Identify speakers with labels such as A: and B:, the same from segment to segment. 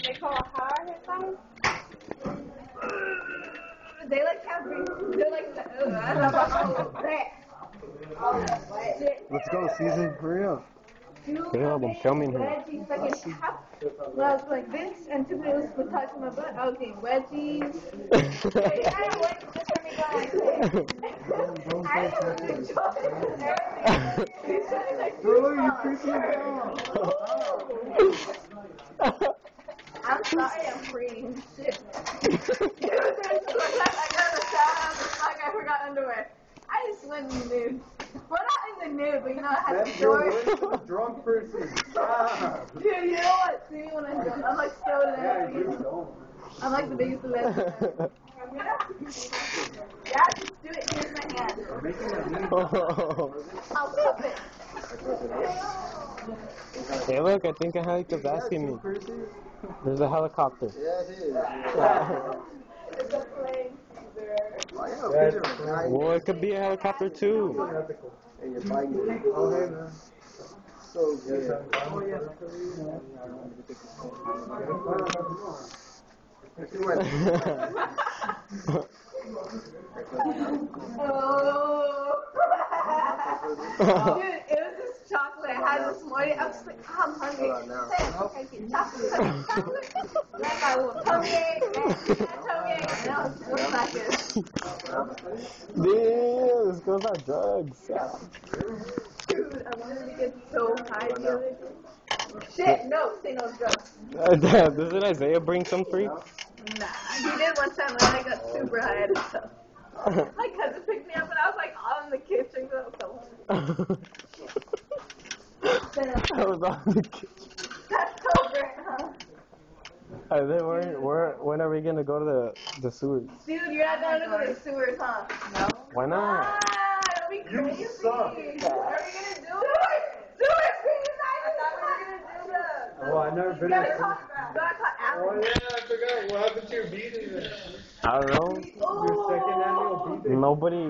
A: they call a high something. They like have they're like I don't know about that.
B: Let's go, Season. Hurry up.
C: Yeah, I'm filming here.
A: Wedgies, like in cup. When I was like this, and two people would touch my butt, I was getting wedgies. I don't want to just me going like I don't enjoy it.
B: Bro, you're creeping me out.
A: I'm sorry, I'm free. Shit. Dude, there's I got a shower, fuck, I forgot underwear. I just went in the nude. Well, not in the nude, but you know, I had the shorts.
B: A drunk person. Stop.
A: Dude, you know what? See me when I'm drunk. I'm like so nasty. I'm like the biggest lesbian. Yeah, just do it. Here's my hand. I'll flip it.
C: Hey, look, I think a helicopter's asking me. There's a helicopter.
B: Yeah, it is.
A: It's a plane.
C: Well, it could be a helicopter too.
B: And you're biting it. Oh, hey, man. So good.
A: Dude, it was this chocolate I had this morning. I was like, oh, I'm hungry. I get chocolate. Like I will tummy ache, and I was just like this.
C: Damn, this girl's on drugs.
A: Dude, I wanted to get so high the other day. Shit, no, say no drugs.
C: Doesn't Isaiah bring some for you?
A: Nah, he did one time when I got super high at stuff. My cousin picked me up and I was like all in the kitchen.
C: I was on the kitchen.
A: That's so great, huh?
C: And then when are we gonna go to the sewers?
A: Dude, you're not down to go to the sewers, huh? No.
C: Why not?
A: That'll be crazy.
B: You suck.
A: What are we gonna do? Do it! I thought we were gonna do that.
B: Oh, I've never been
A: You gotta
B: there.
A: call Alan.
B: Oh, yeah, I forgot. What happened to your beating then?
C: I don't know.
B: Your second annual beating?
C: Nobody.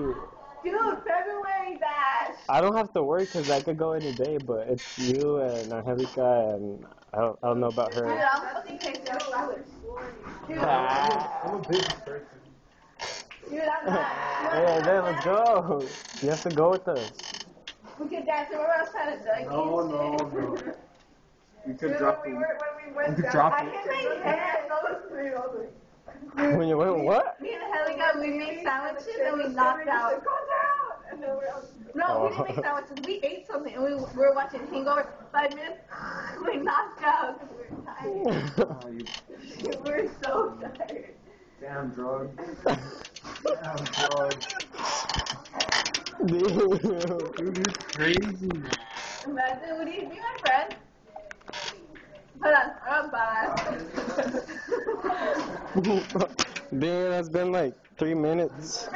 A: Dude, February bash.
C: I don't have to work because I could go any day, but it's you and Angelica and I don't know about
A: Dude,
C: her.
A: I'm fucking pissed off. Dude,
B: I'm a busy person.
A: dude, I'm not.
C: Hey, then let's go. You have to go with us.
A: We could dance. Remember I was trying to dug you?
B: No. You could
A: Dude,
B: drop
A: when
B: it.
A: we went
B: You could
A: down,
B: drop
A: I
B: it.
A: can make hands.
C: When you went what?
A: Me and Angelica, we made sandwiches and we knocked out. No, we didn't make sandwiches. We ate something and we were watching Hangover. 5 minutes, we knocked out because we were tired. We were so tired.
B: Damn drugs. Damn drugs.
C: Dude,
B: Dude, you're crazy.
A: Imagine, would you be my friend? Hold on, bye.
C: Dude, that's been like 3 minutes.